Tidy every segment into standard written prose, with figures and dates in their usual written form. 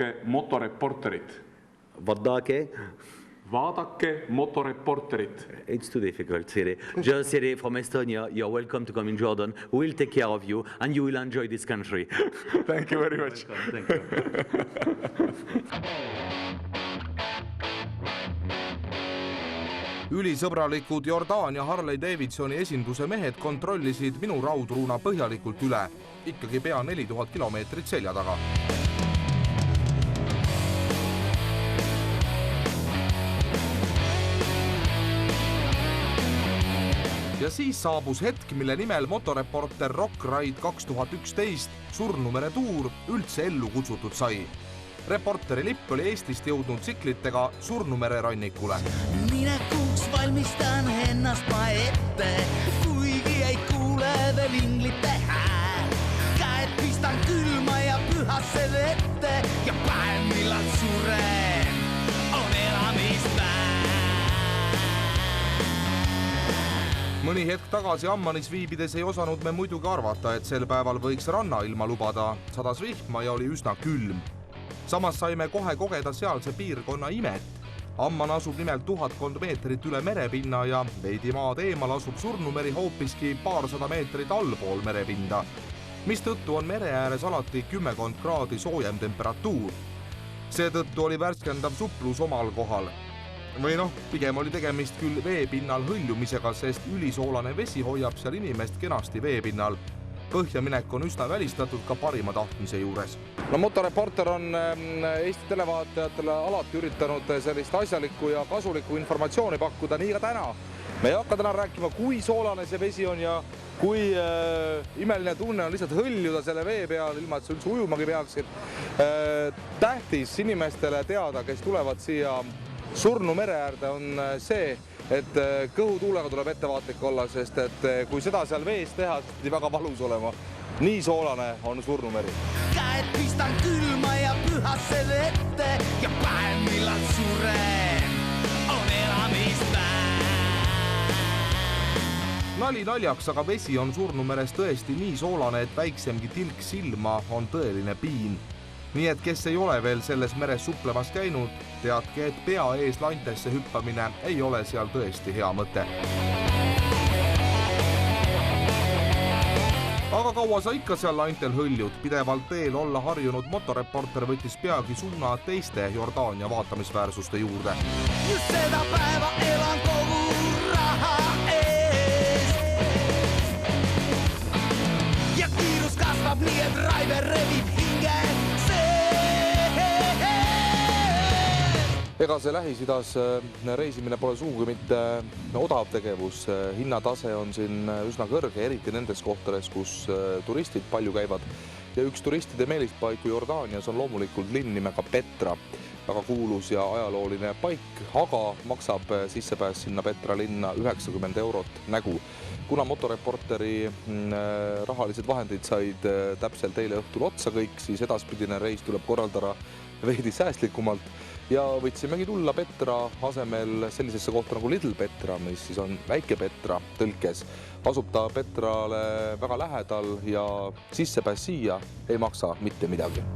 Vaadake motoreporterit. Vaadake motoreporterit. It's too difficult, Siri. Just Siri from Estonia, you're welcome to come in Jordan. We'll take care of you and you will enjoy this country. Thank you very much. Thank you. Ülisõbralikud Jordaania Harley Davidsoni esinduse mehed kontrollisid minu raudruuna põhjalikult üle, ikkagi pea 4000 kilomeetrit selja taga. Ja siis saabus hetk, mille nimel motoreporter Rock Ride 2011 Surnumere tuur üldse ellu kutsutud sai. Reporteri lipp oli Eestist jõudnud tsiklitega Surnumere rannikule. Minekuks valmistan ennast ma ette, kuigi ei kuule veel inglite hääl. Käed pistan külma ja pühasse vette ja päev millal suren on elamispäev. Mõni hetk tagasi Ammanis viibides ei osanud me muidugi arvata, et sel päeval võiks rannailma lubada. Sadas vihma ja oli üsna külm. Samas saime kohe kogeda sealse piirkonna imet. Amman asub nimelt 1000 meetrit üle merepinna ja veidi maad eemal asub Surnumeri hoopiski paarsada meetrit allpool merepinda, mis tõttu on mere ääres alati 10 kraadi soojem temperatuur. Seetõttu oli värskendav suplus omal kohal. Või pigem oli tegemist küll veepinnal hõljumisega, sest ülisoolane vesi hoiab seal inimest kenasti veepinnal. Põhjaminek on üsna välistatud ka parima tahtmise juures. Motoreporter on Eesti televaatajatele alati üritanud sellist asjalikku ja kasulikku informatsiooni pakkuda, nii ka täna. Me ei hakka täna rääkima, kui soolane see vesi on ja kui imeline tunne on lihtsalt hõljuda selle vee peal, ilma et see üldse ujumagi peaksid. Tähtis inimestele teada, kes tulevad siia Surnu mere äärde, on see, et kõhutuulega tuleb ettevaatlik olla, sest et kui seda seal vees teha, siis pidi väga valus olema. Nii soolane on Surnumeri. Käed pistan külma ja pühasse vette ja päev millal suren on elamispäev. Nali naljaks, aga vesi on Surnumeres tõesti nii soolane, et väiksemgi tilk silma on tõeline piin. Nii et kes ei ole veel selles meres suplemas käinud, teadke, et pea ees lantesse hüppamine ei ole seal tõesti hea mõte. Aga kaua sa ikka seal lantel hõljud, pidevalt teel olla harjunud motoreporter võttis peagi suuna teiste Jordaania vaatamisväärsuste juurde. Just seda päeva elan kogu raha ees. Ja kiirus kasvab nii, et Raiver revib hinge. Ega see Lähis-Idas reisimine pole sugugi mitte odav tegevus. Hinnatase on siin üsna kõrge, eriti nendes kohtades, kus turistid palju käivad. Ja üks turistide meelispaiku Jordaanias on loomulikult linn nimega Petra. Väga kuulus ja ajalooline paik, aga maksab sissepääs sinna Petra linna 90 eurot nägu. Kuna motoreporteri rahalised vahendid said täpselt eile õhtul otsa kõik, siis edaspidine reis tuleb korraldada veidi säästlikumalt. Ja võtsimegi tulla Petra asemel sellisesse kohta nagu Little Petra, mis siis on väike Petra tõlkes. Asub ta Petrale väga lähedal ja sissepääs siia ei maksa mitte midagi.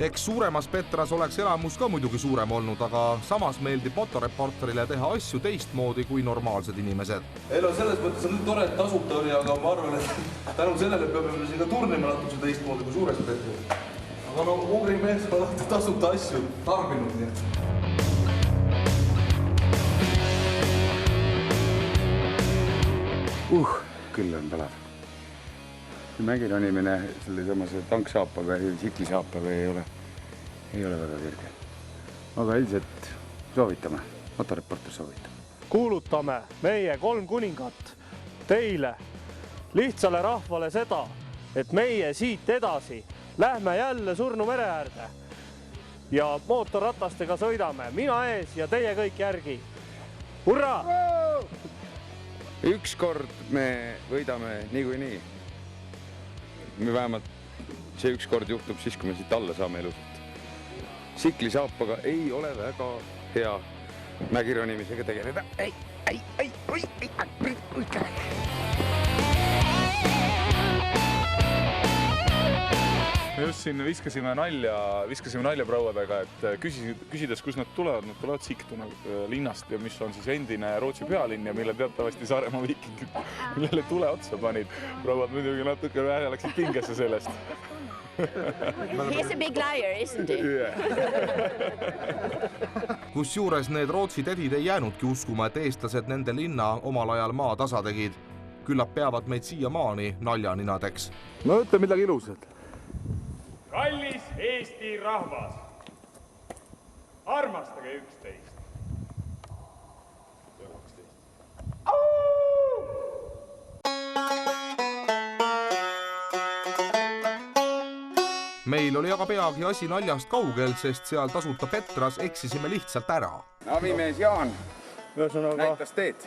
Eks suuremas Petras oleks elamus ka muidugi suurem olnud, aga samas meeldib motoreporterile teha asju teistmoodi kui normaalsed inimesed. Elu selles mõttes on tore, et tasuta oli, aga ma arvan, et tänu sellele peame siin ka turnima natuke teistmoodi kui suures Petras. Aga Ungri mees on alati tasuta asju tarbinud. Küll on palav. Mägironimine sellesamase tanksaapaga või tsiklisaapaga ei ole väga kerge. Aga üldiselt soovitame, motoreporter soovitab. Kuulutame meie 3 kuningat teile, lihtsale rahvale seda, et meie siit edasi lähme jälle Surnu mere äärde ja mootorratastega sõidame, mina ees ja teie kõik järgi. Hurra! Ükskord me võidame niikuinii. Me vähemalt see ükskord juhtub siis, kui me siit alla saame elusalt. Tsiklisaapaga ei ole väga hea mägironimisega tegeleda. siin viskasime nalja prouadega, et küsides, kus nad tulevad Sigtuna linnast ja mis on siis endine Rootsi pealinn ja mille teatavasti Saaremaa viikingid, millele tule otsa panid. Prouad muidugi natuke vähe läksid pingesse sellest. He's a big liar, isn't he? Kusjuures need Rootsi tädid ei jäänudki uskuma, et eestlased nende linna omal ajal maa tasa tegid. Küllap peavad meid siiamaani naljaninadeks. No ütle midagi ilusat. Kallis Eesti rahvas, armastage üksteist. Meil oli aga peagi asi naljast kaugel, sest seal tasuta Petras eksisime lihtsalt ära. Avimees Jaan näitas teed.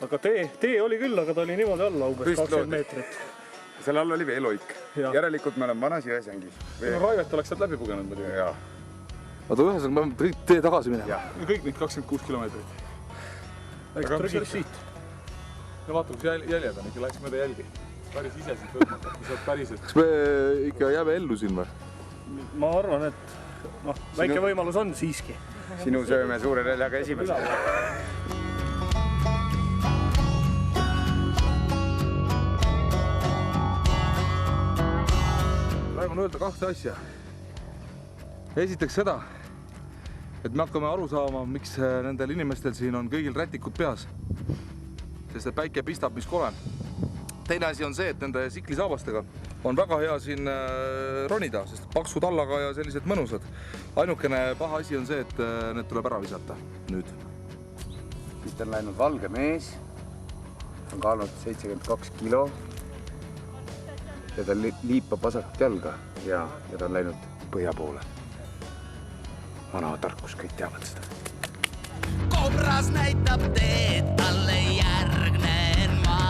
Aga tee oli küll, aga ta oli niimoodi alla umbes 20 meetrit. Selle all oli veeloik. Järelikult me oleme vanas jõesängis. Raivet oleks sealt läbi pugenud muidugi. Oota, ühesõnaga me peame tee tagasi minema. Kõik neid 26 kilomeetrit. Aga trügid siit. No vaata, kus jäljed on, ikka läks mööda jälgi. Päris ise siit võtmata, kui sa oled päriselt. Kas me ikka jääme ellu siin või? Ma arvan, et väike võimalus on siiski. Sinu sööme suure näljaga esimese. Praegu on öelda kahte asja. Esiteks seda, et me hakkame aru saama, miks nendel inimestel siin on kõigil rätikud peas. Sest et päike pistab, mis kolen. Teine asi on see, et nende siklisaabastega on väga hea siin ronida, sest paksu tallaga ja sellised mõnusad. Ainukene paha asi on see, et need tuleb ära visata nüüd. Siit on läinud valge mees, on kaalnud 72 kilo ja ta liipab vasakut jalga ja ta on läinud põhja poole. Vana tarkus, kõik teavad seda. Kobras näitab teed, talle järgnen ma.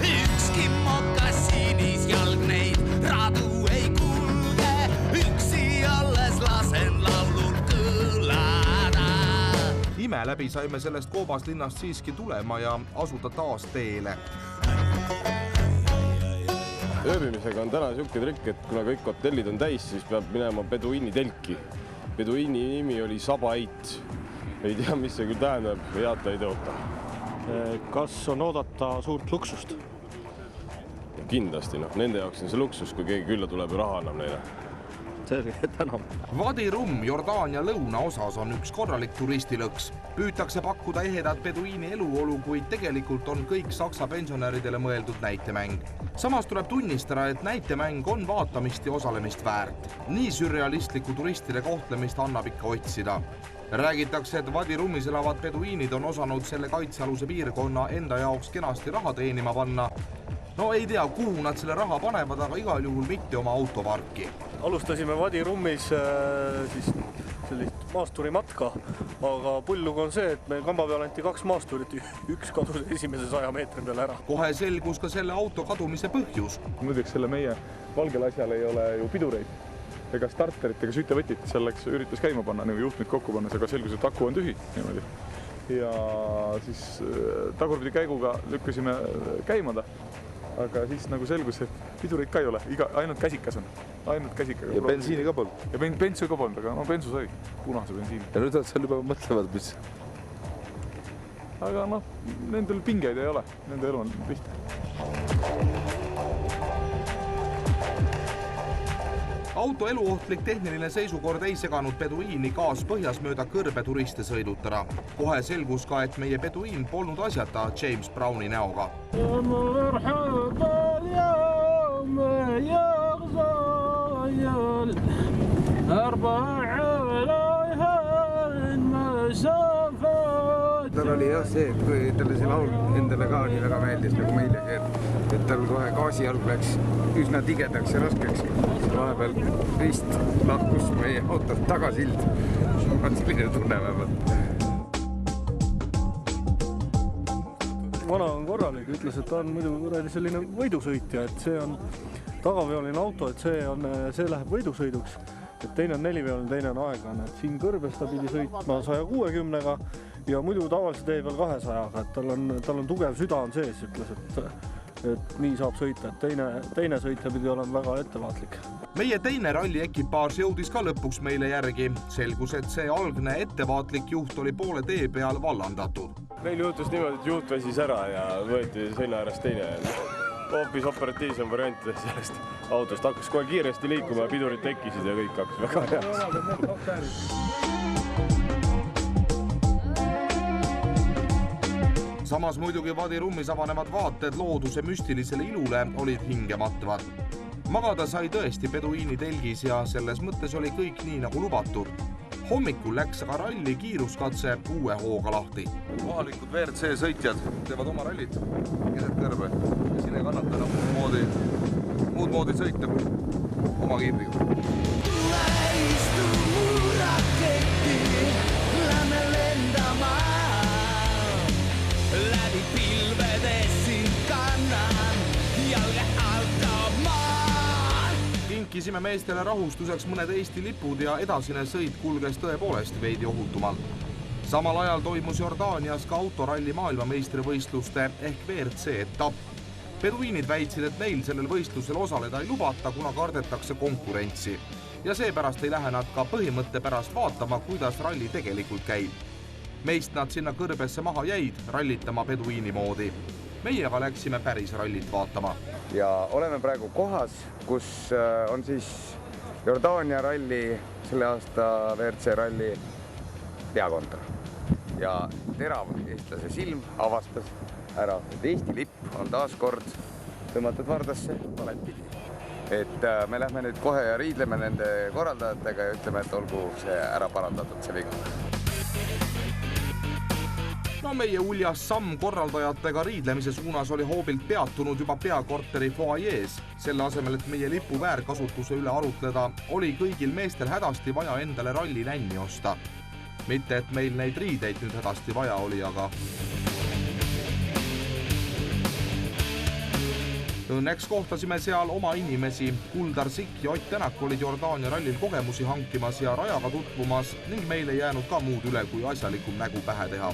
Ükski mokassiinis jalg neid radu ei kulge. Üksi alles lasen laulul kõlada. Ime läbi saime sellest koobast linnast siiski tulema ja asuda taas teele. Ööbimisega on täna niisugune trikk, et kuna kõik hotellid on täis, siis peab minema Beduini telki. Beduini nimi oli Sabait. Ei tea, mis see küll tähendab, heata ei tõota. Kas on oodata suurt luksust? Kindlasti, nende jaoks on see luksus, kui keegi külla tuleb ja raha annab neile. Selge, tänam. Wadi Rum Jordaania lõunaosas on üks korralik turistilõks. Püütakse pakkuda ehedat beduiini eluolu, kuid tegelikult on kõik saksa pensionäridele mõeldud näitemäng. Samas tuleb tunnistada, et näitemäng on vaatamist ja osalemist väärt. Nii sürrealistliku turistide kohtlemist annab ikka otsida. Räägitakse, et Wadi Rumis elavad beduiinid on osanud selle kaitsealuse piirkonna enda jaoks kenasti raha teenima panna. No ei tea, kuhu nad selle raha panevad, aga igal juhul mitte oma autoparki. Alustasime Wadi Rumis siis sellist maasturimatka, aga pullug on see, et meil kamba peal anti 2 maasturit, üks kadus esimese 100 meetri peale ära. Kohe selgus ka selle auto kadumise põhjus. Muiduks selle meie valgel asjal ei ole ju pidureid ega starterit ega sütevõtit, selleks üritas käima panna, nagu juhtmeid kokku pannes, aga selgus, et aku on tühi niimoodi. Ja siis tagurpidi käiguga lükkasime käima ta. Aga siis nagu selgus, et pidureid ka ei ole, ainult käsikas on. Ainult käsikaga. Ja bensiini ka polnud? Ja bensu ka polnud, aga bensu sai, punase bensiini. Ja nüüd seal juba mõtlevad, mis? Aga nendel pingeid ei ole, nende elu on lihtne. Auto eluohtlik tehniline seisukord ei seganud beduiini gaas põhjas mööda kõrbe turiste sõidutada. Kohe selgus ka, et meie beduiin polnud asjata James Browni näoga. Tal oli jah see, et kui talle see laul endale ka nii väga meeldis nagu meile, et tal kohe gaasijalg läks üsna tigedaks ja raskeks. Vahepeal vist lahkus meie autost tagasild. On selline tunne vähemalt. Vana on korralik, ütles, et ta on muidu selline võidusõitja, et see on tagaveoline auto, et see läheb võidusõiduks. Et teine on 4-veoline, teine on aeglane. Siin kõrbes ta pidi sõitma 160-ga ja muidu tavalise tee peal 200-ga, et tal on tugev süda on sees, ütles, et et nii saab sõita, et teine sõitja pidi olema väga ettevaatlik. Meie teine ralli ekipaaž jõudis ka lõpuks meile järgi. Selgus, et see algne ettevaatlik juht oli poole tee peal vallandatud. Meil juhtus niimoodi, et juht väsis ära ja võeti selja äärest teine. Hoopis operatiivsem variant sellest autost. Hakkas kohe kiiresti liikuma ja pidurid tekkisid ja kõik hakkas väga heaks. Samas muidugi Vadirummis avanevad vaated looduse müstilisele ilule olid hingematvad. Magada sai tõesti peduiini telgis ja selles mõttes oli kõik nii nagu lubatud. Hommikul läks aga ralli kiiruskatse uue hooga lahti. Kohalikud WRC sõitjad teevad oma rallit keset kõrbe ja siin ei kannata enam muud moodi sõita kui oma kiibriga. Tule istu mu raketti, lähme lendama. Läbi pilvede sind kannan, jalge altamaan. Kinkisime meestele rahustuseks mõned Eesti lipud ja edasine sõit kulges tõepoolest veidi ohutumalt. Samal ajal toimus Jordaanias ka autoralli maailmameistrivõistluste ehk WRC etapp. Peduiinid väitsid, et neil sellel võistlusel osaleda ei lubata, kuna kardetakse konkurentsi. Ja seepärast ei lähe nad ka põhimõtte pärast vaatama, kuidas ralli tegelikult käib. Meist nad sinna kõrbesse maha jäid, rallitama peduiini moodi. Meie aga läksime päris rallit vaatama. Ja oleme praegu kohas, kus on siis Jordaania ralli, selle aasta WRC ralli peakontor. Ja terav eestlase silm avastas ära, et Eesti lipp on taas kord tõmmatud vardasse valetpidi. Et me lähme nüüd kohe ja riidleme nende korraldajatega ja ütleme, et olgu see ära parandatud, see viga. No meie uljas samm korraldajatega riidlemise suunas oli hoobilt peatunud juba peakorteri foajees. Selle asemel, et meie lipu väärkasutuse üle arutleda, oli kõigil meestel hädasti vaja endale ralli nänni osta. Mitte, et meil neid riideid nüüd hädasti vaja oli, aga... Õnneks kohtasime seal oma inimesi. Kuldar Sikk ja Ott Tänak olid Jordaania rallil kogemusi hankimas ja rajaga tutvumas ning meile jäänud ka muud üle kui asjalikum nägu pähe teha.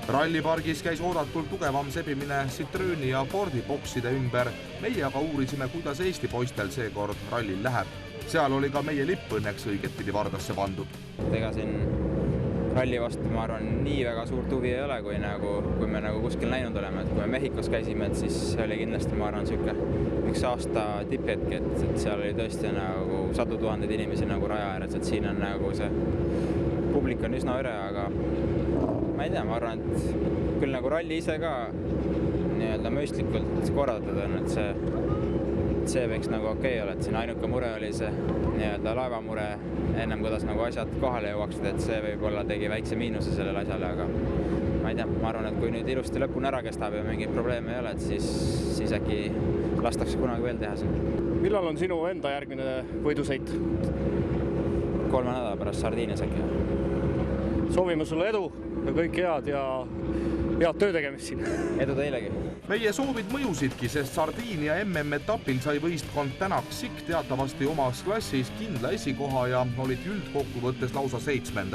Rallipargis käis oodatult tugevam sebimine Citrooni ja Fordi bokside ümber. Meie aga uurisime, kuidas Eesti poistel seekord rallil läheb. Seal oli ka meie lipp õnneks õigetpidi vardasse pandud. Ega siin ralli vastu, ma arvan, nii väga suurt huvi ei ole, kui me kuskil näinud oleme. Kui me Mehhikos käisime, siis oli kindlasti, ma arvan, üks aasta tipphetk, et seal oli tõesti sadu tuhandeid inimesi raja ääres, et siin on see publik on üsna üre, aga ma ei tea, ma arvan, et küll ralli ise ka mõistlikult korraldatud on, et see võiks okei olla, et siin ainuke mure oli see laevamure ennem, kuidas asjad kohale jõuaksid, et see võib-olla tegi väikse miinuse sellele asjale, aga ma ei tea, ma arvan, et kui nüüd ilusti lõpuni ära kestab ja mingit probleeme ei ole, et siis äkki lastakse kunagi veel teha siin. Millal on sinu enda järgmine võidusõit? 3 nädala pärast Sardiinias äkki. Soovime sulle edu ja kõik head ja head töö tegemist siin. Edu teilegi. Meie soovid mõjusidki, sest Sardiinia MM-etapil sai võistkond Tänak Sikk teatavasti omas klassis kindla esikoha ja olid üldkokkuvõttes lausa 7.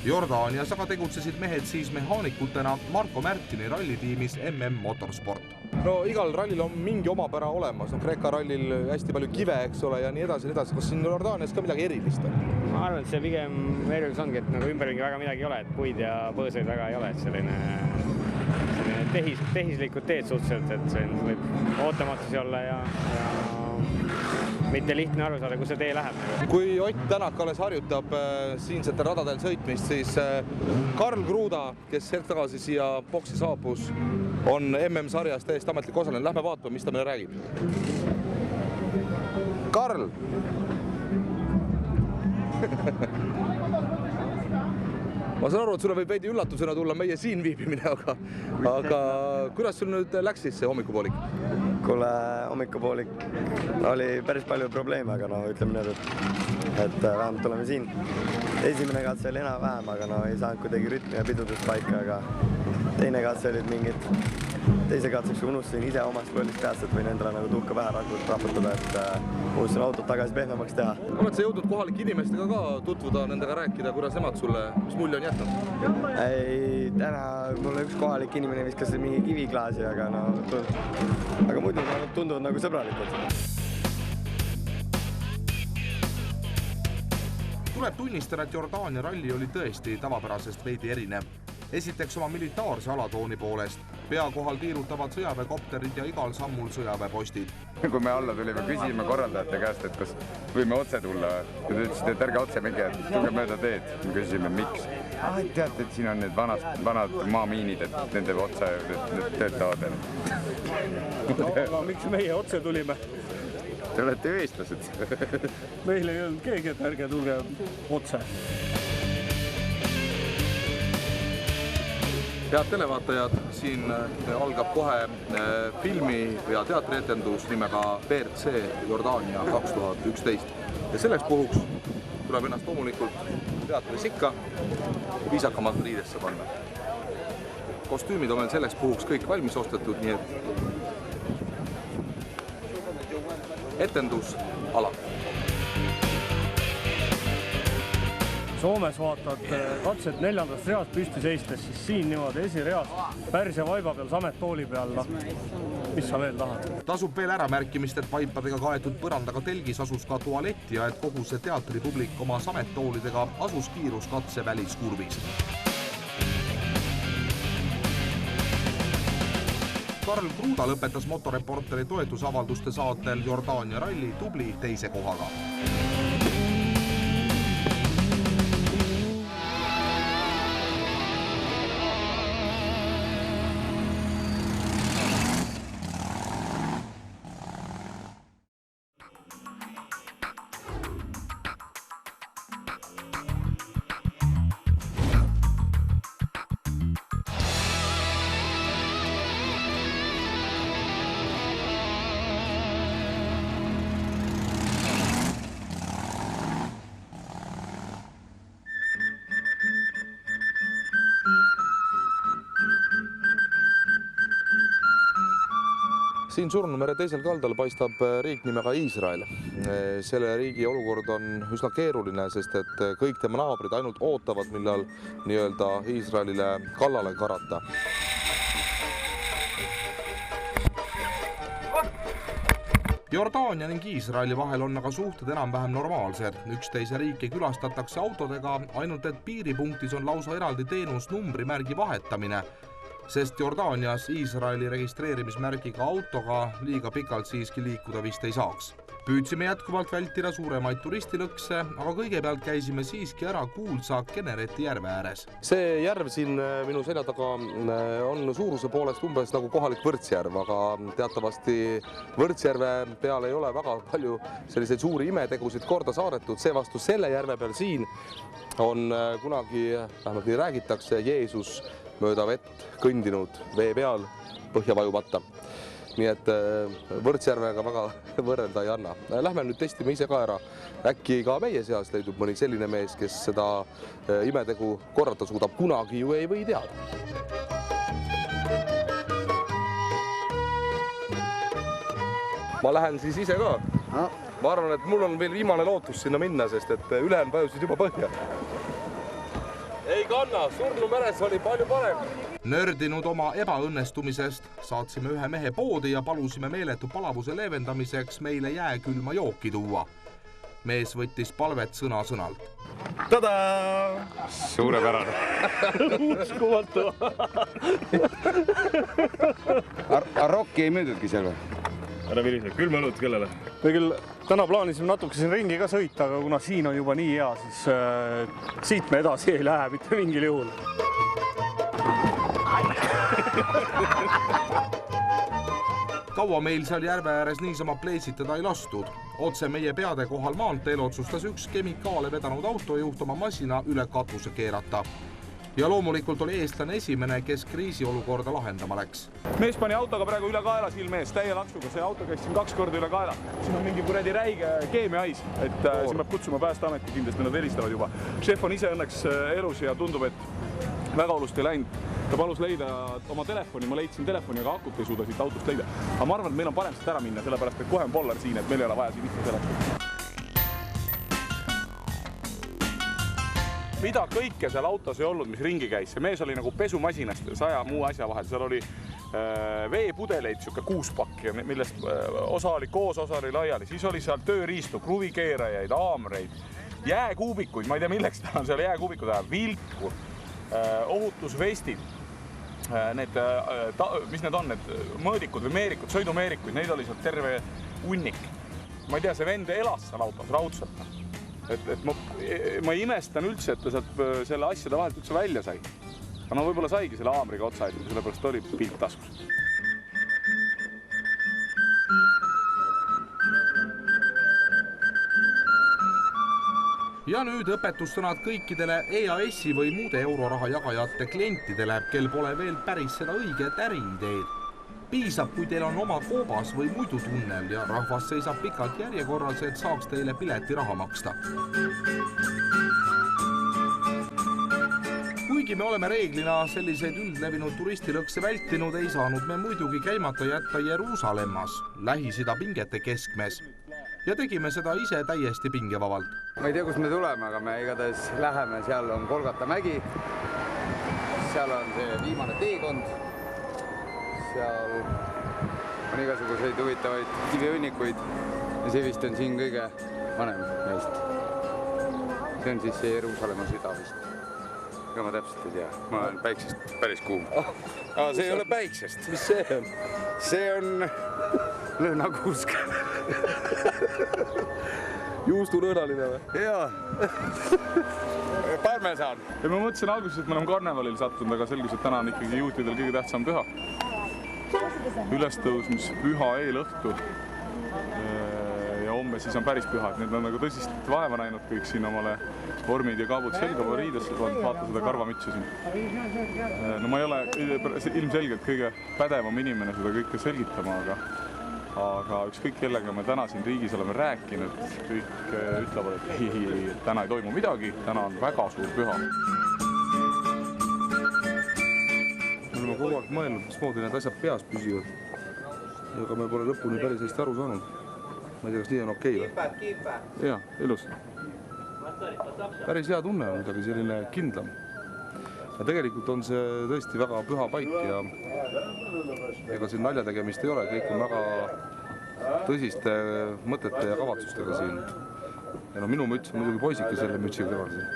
Jordaanias aga tegutsesid mehed siis mehaanikutena Marko Märtini rallitiimis MM Motorsport. No igal rallil on mingi omapära olemas. Kreeka rallil hästi palju kive, eks ole, ja nii edasi. Kas siin Jordaanias ka midagi erilist on? Ma arvan, et see pigem erilis ongi, et ümberringi väga midagi ei ole, et puid ja põõsaid väga ei ole, et selline tehislikud teed suhteliselt, et see võib ootamatusi olla ja mitte lihtne aru saada, kus see tee läheb. Kui Ott Tänak alles harjutab siinsetel radadel sõitmist, siis Karl Kruda, kes hetk tagasi siia boksi saabus, on MM-sarjas täiesti ametlik osaline. Lähme vaatame, mis ta meile räägib. Karl! Ma saan aru, et sulle võib veidi üllatusena tulla meie siin viibimine, aga kuidas sul nüüd läks siis see hommikupoolik? Kuule, hommikupoolik oli päris palju probleeme, aga ütleme need, et vähemalt oleme siin. Esimene katse oli enam vähem, aga ei saanud kuidagi rütmi ja pidudest paika, aga teine katse olid mingid teise katseks unustasin ise omast lollist peast, et võin endale nagu tuhka pähe raputada, et unustasin autot tagasi pehmemaks teha. Oled sa jõudnud kohalike inimestega ka tutvuda, nendega rääkida, kuidas nemad sulle, mis mulje on jätnud? Ei, täna mulle üks kohalik inimene viskas mingi kiviklaasi, aga muidu nad tunduvad nagu sõbralikud. Tuleb tunnistada, et Jordaania ralli oli tõesti tavapärasest veidi erinev. Esiteks oma militaarse alatooni poolest. Pea kohal tiirutavad sõjaväekopterid ja igal sammul sõjaväepostid. Kui me alla tulime, küsime korraldajate käest, et kas võime otse tulla. Ja te ütlesite, et ärge otse minge, et tulge mööda teed. Me küsisime, miks? Teate, et siin on need vanad maamiinid, et nende otse töötavad. Aga miks meie otse tulime? Te olete ju eestlased. Meil ei olnud keegi, et ärge tulge otse. Head televaatajad, siin algab kohe filmi ja teatrietendus nimega BRC Jordaania 2011. Ja selleks puhuks tuleb ennast loomulikult teatris ikka viisakamalt riidesse panna. Kostüümid on meil selleks puhuks kõik valmis ostetud, nii et etendus alab. Soomes vaatad katset 4. reas püsti seistes, siis siin niimoodi esireas Pärsia vaiba peal, samettooli peal, mis sa veel tahad? Tasub veel ära märkimist, et vaipadega kaetud põrandaga telgis asus ka tualett ja et kogu see teatripublik oma samettoolidega asus kiiruskatse väliskurvis. Karl Kruuda lõpetas motoreporteri toetusavalduste saatel Jordaania ralli tubli teise kohaga. Siin Surnumere teisel kaldal paistab riik nimega Iisrael. Selle riigi olukord on üsna keeruline, sest et kõik tema naabrid ainult ootavad, millal nii-öelda Iisraelile kallale karata. Jordaania ning Iisraeli vahel on aga suhted enam-vähem normaalsed. Üksteise riiki külastatakse autodega, ainult et piiripunktis on lausa eraldi teenus numbrimärgi vahetamine, sest Jordaanias Iisraeli registreerimismärgiga autoga liiga pikalt siiski liikuda vist ei saaks. Püüdsime jätkuvalt vältida suuremaid turistilõkse, aga kõigepealt käisime siiski ära kuulsa Kenereti järve ääres. See järv siin minu selja taga on suuruse poolest umbes nagu kohalik Võrtsjärv, aga teatavasti Võrtsjärve peal ei ole väga palju selliseid suuri imetegusid korda saadetud. Seevastu selle järve peal siin on kunagi, vähemalt nii räägitakse, Jeesus mööda vett kõndinud vee peal põhja vajumata. Nii et Võrtsjärvega väga võrrelda ei anna. Lähme nüüd testime ise ka ära. Äkki ka meie seas leidub mõni selline mees, kes seda imetegu korrata suudab, kunagi ju ei või teada. Ma lähen siis ise ka. Ma arvan, et mul on veel viimane lootus sinna minna, sest et ülejäänud vajusid juba põhja. Ei kanna, Surnumeres oli palju parem. Nördinud oma ebaõnnestumisest saatsime ühe mehe poodi ja palusime meeletu palavuse leevendamiseks meile jääkülma jooki tuua. Mees võttis palvet sõna-sõnalt. Tada! Suurepärane. Uskumatu. Arrokki ei müüdudki seal või? Ära virise, külma õlut kellele? Me küll täna plaanisime natuke siin ringi ka sõita, aga kuna siin on juba nii hea, siis siit me edasi ei lähe mitte mingil juhul. Kaua meil seal järve ääres niisama pleesitada ei lastud. Otse meie peade kohal maanteel otsustas üks kemikaale vedanud autojuht oma masina üle katuse keerata. Ja loomulikult oli eestlane esimene, kes kriisiolukorda lahendama läks. Mees pani autoga praegu üle kaela silme ees, täie laksuga. See auto käis siin 2 korda üle kaela. Siin on mingi kuradi räige keemiahais, et siin peab kutsuma Päästeameti kindlasti, nad helistavad juba. Šef on ise õnneks elus ja tundub, et väga olust ei läinud. ta palus leida oma telefoni, ma leidsin telefoni, aga akut ei suuda siit autost leida. Aga ma arvan, et meil on parem siit ära minna, sellepärast, et kohe on Pollar siin, et meil ei ole vaja siin ikka seletada. Mida kõike seal autos ei olnud, mis ringi käis? See mees oli nagu pesumasinast 100 muu asja vahel. Seal oli veepudeleid, siuke 6 pakki, millest osa oli koos, osa oli laiali. Siis oli seal tööriistu, kruvikeerajaid, aamreid, jääkuubikuid, ma ei tea milleks ta on seal jääkuubikud ajal, vilku, ohutusvestid, need, mis need on, need mõõdikud või meerikud, sõidumeerikuid, neid oli seal terve hunnik. Ma ei tea, see vend elas seal autos raudselt. Et ma imestan üldse, et ta sealt selle asjade vahelt üldse välja sai. Aga no võib-olla saigi selle aamriga otsa aidata, sellepärast oli pilt taskus. Ja nüüd õpetussõnad kõikidele EAS-i või muude euroraha jagajate klientidele, kel pole veel päris seda õiget äriideed. Piisab, kui teil on oma koobas või muidu tunnel ja rahvas seisab pikalt järjekorras, et saaks teile pileti raha maksta. Kuigi me oleme reeglina selliseid üldlevinud turistilõkse vältinud, ei saanud me muidugi käimata jätta Jeruusalemmas, Lähis-Ida pingete keskmes. Ja tegime seda ise täiesti pingevavalt. Ma ei tea, kus me tuleme, aga me igatahes läheme, seal on Golgata mägi, seal on see viimane teekond. Seal on igasuguseid huvitavaid kiviõnnikuid ja see vist on siin kõige vanem neist. See on siis see Jeruusalemma süda vist. Ega ma täpselt ei tea, ma olen päiksest päris kuum. See ei ole päiksest. Mis see on? See on lõhnakuusk. Juusturõõnaline või? Jaa. Parmesan. Ja ma mõtlesin alguses, et me oleme karnevalil sattunud, aga selgus, et täna on ikkagi juutidel kõige tähtsam püha. Ülestõusmis püha eelõhtu ja homme siis on päris püha, et need on nagu tõsist vaeva näinud kõik siin omale vormid ja kaabud selga riidesse, vaata seda karvamütsi siin. No ma ei ole ilmselgelt kõige pädevam inimene seda kõike selgitama, aga ükskõik kellega me täna siin riigis oleme rääkinud, kõik ütlevad, et ei, täna ei toimu midagi, täna on väga suur püha. Me oleme kogu aeg mõelnud, mismoodi need asjad peas püsivad. Aga me pole lõpuni päris hästi aru saanud. Ma ei tea, kas nii on okei või? Jaa, ilus. Päris hea tunne on midagi selline kindlam. Ja tegelikult on see tõesti väga püha paik ja ega siin nalja tegemist ei ole. Kõik on väga tõsiste mõtete ja kavatsustega siin. Ja no minu müts on muidugi poisike selle mütsi kõrval siin.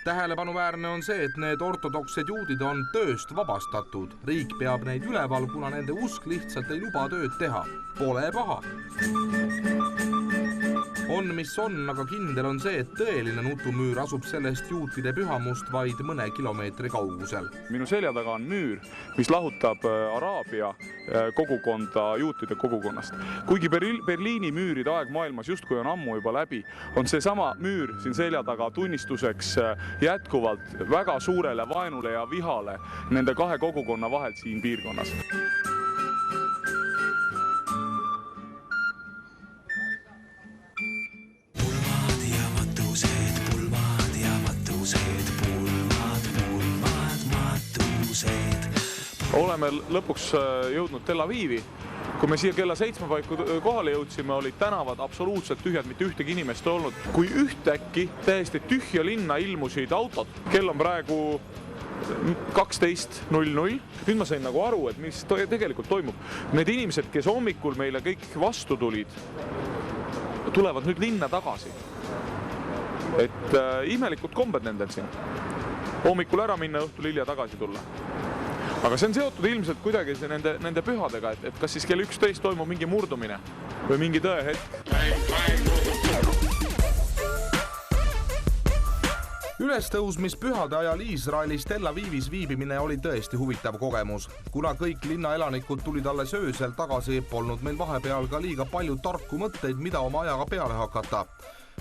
Tähelepanuväärne on see, et need ortodoksed juudid on tööst vabastatud. Riik peab neid üleval, kuna nende usk lihtsalt ei luba tööd teha. Pole paha. On, mis on, aga kindel on see, et tõeline nutumüür asub sellest juutide pühamust vaid mõne kilomeetri kaugusel. Minu selja taga on müür, mis lahutab Araabia kogukonda juutide kogukonnast. Kuigi Berliini müüride aeg maailmas justkui on ammu juba läbi, on see sama müür siin selja taga tunnistuseks jätkuvalt väga suurele vaenule ja vihale nende kahe kogukonna vahel siin piirkonnas. Oleme lõpuks jõudnud Tel Avivi. Kui me siia kella 7 paiku kohale jõudsime, olid tänavad absoluutselt tühjad, mitte ühtegi inimest olnud. Kui ühtäkki täiesti tühja linna ilmusid autod, kell on praegu 12:00. Nüüd ma sain nagu aru, et mis tegelikult toimub. Need inimesed, kes hommikul meile kõik vastu tulid, tulevad nüüd linna tagasi. Et imelikud kombed nendel siin. Hommikul ära minna, õhtul hilja tagasi tulla. Aga see on seotud ilmselt kuidagi nende pühadega, et kas siis kell 11 toimub mingi murdumine või mingi tõehetk. Ülestõusmispühade ajal Iisraelis Tel Avivis viibimine oli tõesti huvitav kogemus. Kuna kõik linnaelanikud tulid alles öösel tagasi, polnud meil vahepeal ka liiga palju tarku mõtteid, mida oma ajaga peale hakata.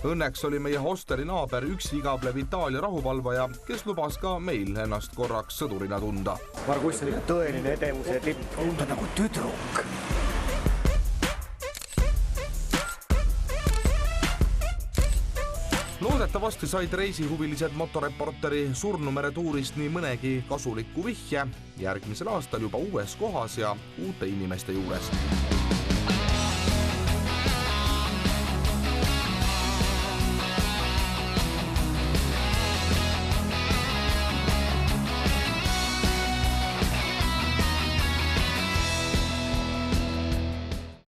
Õnneks oli meie hosteri naaber üksi igavlev Itaalia rahuvalvaja, kes lubas ka meil ennast korraks sõdurina tunda. Margus, see oli tõeline edevuse tipp. Ta nagu tüdruk. Loodetavasti said reisihuvilised motoreporteri surnumeretuurist nii mõnegi kasuliku vihje järgmisel aastal juba uues kohas ja uute inimeste juures.